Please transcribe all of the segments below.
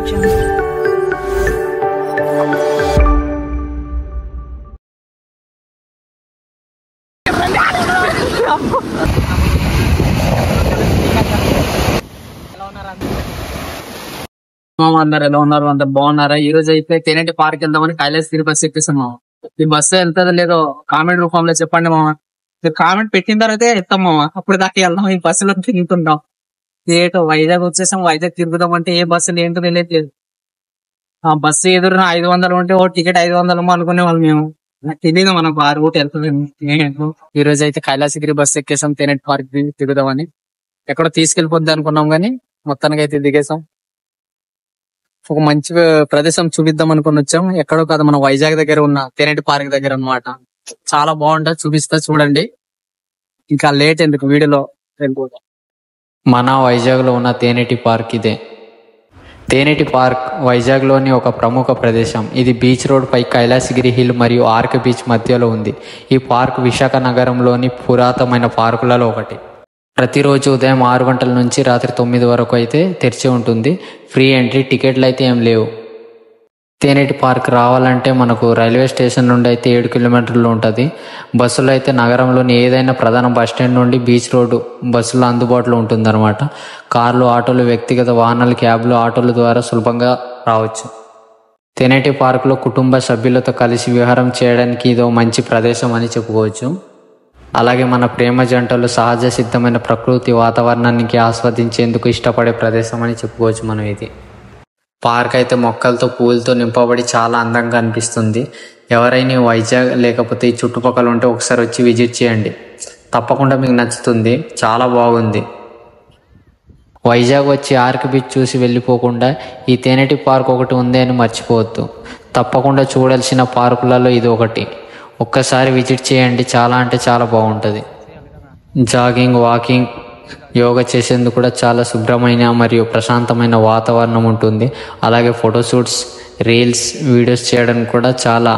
అందరు ఎలా ఉన్నారు? అందరు బాగున్నారా? ఈ రోజు అయితే తేనెటి పార్క్ వెళ్దామని కైలాసగిరి బస్సు ఎక్కేసాం మామ. ఈ బస్సు వెళ్తుందో లేదో కామెంట్ రూపంలో చెప్పండి మామ. మీరు కామెంట్ పెట్టిన తర్వాత ఎత్తాం మామ. అప్పుడు దాకా వెళ్దాం, ఈ బస్సులో తిరుగుతుంటాం. ఏటో వైజాగ్ వచ్చేసాం. వైజాగ్ తిరుగుదాం అంటే ఏ బస్సులు ఏంటో తెలియట్లేదు. ఆ బస్సు ఎదురున 500 ఉంటే ఓ టికెట్ 500 అనుకునే వాళ్ళు మేము. నాకు తెలియదు మనం ఆ రూట్ వెళ్తుంది. ఈ రోజు అయితే కైలాసగిరి బస్సు ఎక్కేసాం తేనెటి పార్క్ తిరుగుదామని. ఎక్కడో తీసుకెళ్లిపోద్ది అనుకున్నాం గానీ మొత్తానికి అయితే దిగేసాం. ఒక మంచి ప్రదేశం చూపిద్దాం అనుకుని వచ్చాం. ఎక్కడో కాదు, మన వైజాగ్ దగ్గర ఉన్న తేనెటి పార్క్ దగ్గర అన్నమాట. చాలా బాగుంటది, చూపిస్తా చూడండి. ఇంకా లేట్ ఎందుకు, వీడియోలో వెళ్ళిపోతాం. మన వైజాగ్ లో ఉన్న తేనెటి పార్క్ ఇదే. తేనెటి పార్క్ వైజాగ్ లోని ఒక ప్రముఖ ప్రదేశం. ఇది బీచ్ రోడ్ పై కైలాసగిరి హిల్ మరియు ఆర్క్ బీచ్ మధ్యలో ఉంది. ఈ పార్క్ విశాఖ నగరంలోని పురాతనమైన పార్కులలో ఒకటి. ప్రతిరోజు ఉదయం 6 గంటల నుంచి రాత్రి 9 వరకు అయితే తెరిచి ఉంటుంది. ఫ్రీ ఎంట్రీ, టికెట్లు అయితే ఏం లేవు. తేనెటి పార్క్ రావాలంటే మనకు రైల్వే స్టేషన్ నుండి అయితే 7 కిలోమీటర్లు ఉంటుంది. బస్సులు అయితే నగరంలోని ఏదైనా ప్రధాన బస్టాండ్ నుండి బీచ్ రోడ్డు బస్సులు అందుబాటులో ఉంటుందన్నమాట. కార్లు, ఆటోలు, వ్యక్తిగత వాహనాలు, క్యాబ్లు, ఆటోల ద్వారా సులభంగా రావచ్చు. తేనెటి పార్కులో కుటుంబ సభ్యులతో కలిసి విహారం చేయడానికి ఇదో మంచి ప్రదేశం అని చెప్పుకోవచ్చు. అలాగే మన ప్రేమ జంటలు సహజ సిద్ధమైన ప్రకృతి వాతావరణానికి ఆస్వాదించేందుకు ఇష్టపడే ప్రదేశం అని చెప్పుకోవచ్చు మనం. ఇది పార్క్ అయితే మొక్కలతో, పూలతో నింపబడి చాలా అందంగా అనిపిస్తుంది. ఎవరైనా వైజాగ్ లేకపోతే ఈ చుట్టుపక్కల ఉంటే ఒకసారి వచ్చి విజిట్ చేయండి, తప్పకుండా మీకు నచ్చుతుంది. చాలా బాగుంది. వైజాగ్ వచ్చి ఆర్క్ బీచ్ చూసి వెళ్ళిపోకుండా ఈ తేనెటి పార్క్ ఒకటి ఉంది అని మర్చిపోవద్దు. తప్పకుండా చూడాల్సిన పార్కులలో ఇది ఒకటి. ఒక్కసారి విజిట్ చేయండి, చాలా అంటే చాలా బాగుంటుంది. జాగింగ్, వాకింగ్, యోగా చేసేందుకు కూడా చాలా శుభ్రమైన మరియు ప్రశాంతమైన వాతావరణం ఉంటుంది. అలాగే ఫోటోషూట్స్, రీల్స్, వీడియోస్ చేయడానికి కూడా చాలా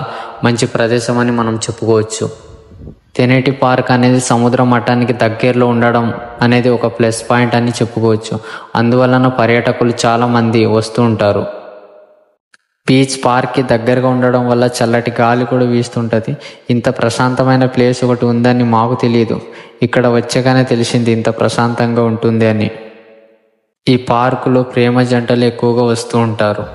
మంచి ప్రదేశం అని మనం చెప్పుకోవచ్చు. తేనెటి పార్క్ అనేది సముద్ర మట్టానికి దగ్గరలో ఉండడం అనేది ఒక ప్లస్ పాయింట్ అని చెప్పుకోవచ్చు. అందువలన పర్యాటకులు చాలా మంది వస్తూ ఉంటారు. బీచ్ పార్క్కి దగ్గరగా ఉండడం వల్ల చల్లటి గాలి కూడా వీస్తుంటుంది. ఇంత ప్రశాంతమైన ప్లేస్ ఒకటి ఉందని మాకు తెలియదు. ఇక్కడ వచ్చాకనే తెలిసింది ఇంత ప్రశాంతంగా ఉంటుంది అని. ఈ పార్కులో ప్రేమ జంటలు ఎక్కువగా వస్తూ ఉంటారు.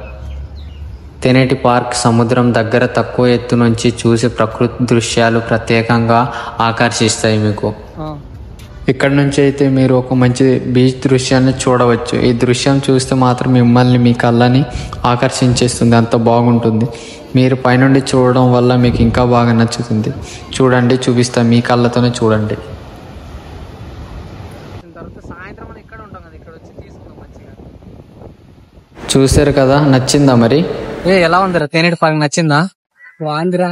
తేనెటి పార్క్ సముద్రం దగ్గర తక్కువ ఎత్తు నుంచి చూసే ప్రకృతి దృశ్యాలు ప్రత్యేకంగా ఆకర్షిస్తాయి మీకు. ఇక్కడ నుంచి అయితే మీరు ఒక మంచి బీచ్ దృశ్యాన్ని చూడవచ్చు. ఈ దృశ్యం చూస్తే మాత్రం మిమ్మల్ని, మీ కళ్ళని ఆకర్షించేస్తుంది. అంత బాగుంటుంది. మీరు పైనుండి చూడడం వల్ల మీకు ఇంకా బాగా నచ్చుతుంది. చూడండి, చూపిస్తా, మీ కళ్ళతోనే చూడండి. చూసారు కదా, నచ్చిందా మరి? ఎలా ఉందిరా తేనెటి పార్క్? నచ్చిందా? బాగుందిరా.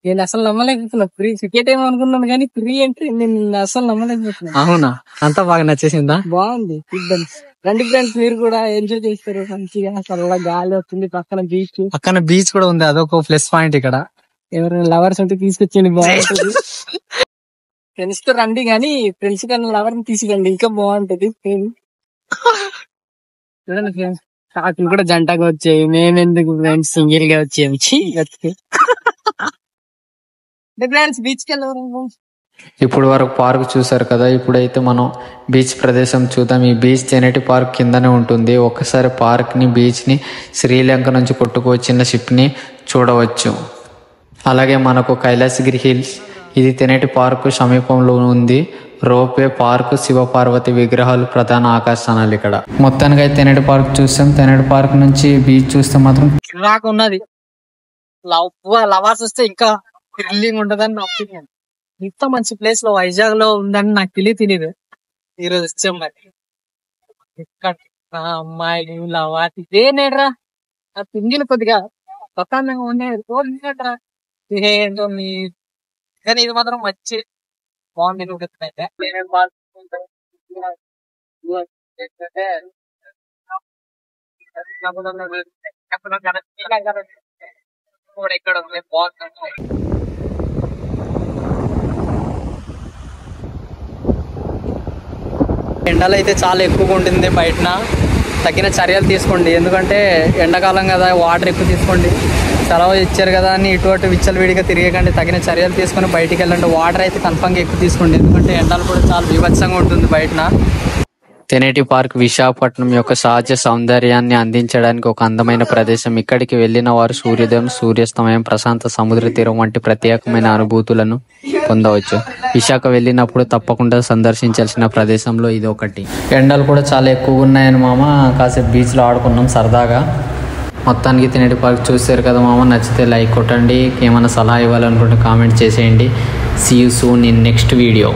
నేను అసలు నమ్మలేకపోతున్నా. ఫ్రీ టికెట్ ఏమో అనుకున్నాను కానీ ఫ్రీ ఎంట్రీ నేను అసలు నమ్మలేకపోతున్నా. అవునా? అంతా బాగా నచ్చేసిందా? బాగుంది. రండి ఫ్రెండ్స్, మీరు కూడా ఎంజాయ్ చేస్తారు. మంచిగా చల్లగా గాలి వస్తుంది. పక్కన బీచ్ కూడా ఉంది, అదొక ప్లస్ పాయింట్. ఇక్కడ ఎవరైనా లవర్స్ ఉంటే తీసుకొచ్చేయండి, బాగుంటది. ఫ్రెండ్స్ తో రండి, కానీ ఫ్రెండ్స్ కన్నా లవర్ ని తీసుకురండి, ఇంకా బాగుంటది. చూడండి ఫ్రెండ్స్, కాకులు కూడా జంటగా వచ్చాయి. మేమెందుకు ఫ్రెండ్స్ సింగిల్ గా వచ్చాము. బీచ్ కి వెళ్ళాము. ఇప్పుడు వరకు పార్క్ చూసారు కదా, ఇప్పుడైతే మనం బీచ్ ప్రదేశం చూద్దాం. ఈ బీచ్ తేనెటి పార్క్ కిందనే ఉంటుంది. ఒక్కసారి పార్క్ ని, బీచ్ ని, శ్రీలంక నుంచి కొట్టుకొచ్చిన షిప్ ని చూడవచ్చు. అలాగే మనకు కైలాసగిరి హిల్స్, ఇది తేనెటి పార్క్ సమీపంలో ఉంది. రోప్వే, పార్క్, శివ పార్వతి విగ్రహాలు ప్రధాన ఆకర్షణలు ఇక్కడ. మొత్తానికి అయితే తేనెటి పార్క్ చూస్తాం. తేనెటి పార్క్ నుంచి బీచ్ చూస్తే మాత్రం ఉన్నది. లవర్స్ వస్తే ఇంకా థ్రిల్లింగ్ ఉంటదని నా ఒపీనియన్. ఇంత మంచి ప్లేస్ లో వైజాగ్ లో ఉందని నాకు తెలియదు. ఈరోజు వచ్చాం. మరి అమ్మాయి లవాటి ఇదేనేట్రా, పింగిలు కొద్దిగా ప్రశాంతంగా ఉండేట్రా. ఏంటో మీ, కానీ ఇది మాత్రం మంచి బాగుంది. ఇక్కడ బాగుంది. ఎండలు అయితే చాలా ఎక్కువగా ఉంటుంది బయటన. తగిన చర్యలు తీసుకోండి. ఎందుకంటే ఎండాకాలం కదా, వాటర్ ఎక్కువ తీసుకోండి. సెలవు ఇచ్చారు కదా అని ఇటువంటి విచ్చలవిడిగా తిరగకండి. తగిన చర్యలు తీసుకొని బయటికి వెళ్ళండి. వాటర్ అయితే కన్ఫామ్గా ఎక్కువ తీసుకోండి. ఎందుకంటే ఎండలు కూడా చాలా బీభత్సంగా ఉంటుంది బయటన. తెనేటి పార్క్ విశాఖపట్నం యొక్క సహజ సౌందర్యాన్ని అందించడానికి ఒక అందమైన ప్రదేశం. ఇక్కడికి వెళ్లిన వారు సూర్యోదయం, సూర్యాస్తమయం, ప్రశాంత సముద్ర తీరం వంటి ప్రత్యేకమైన అనుభూతులను పొందవచ్చు. విశాఖ వెళ్ళినప్పుడు తప్పకుండా సందర్శించాల్సిన ప్రదేశంలో ఇది ఒకటి. ఎండలు కూడా చాలా ఎక్కువగా ఉన్నాయని మామ కాసేపు బీచ్లో ఆడుకున్నాం సరదాగా. మొత్తానికి తెనేటి పార్క్ చూసారు కదా మామ. నచ్చితే లైక్ కొట్టండి. ఏమైనా సలహా ఇవ్వాలనుకుంటే కామెంట్ చేసేయండి. See you soon in next video.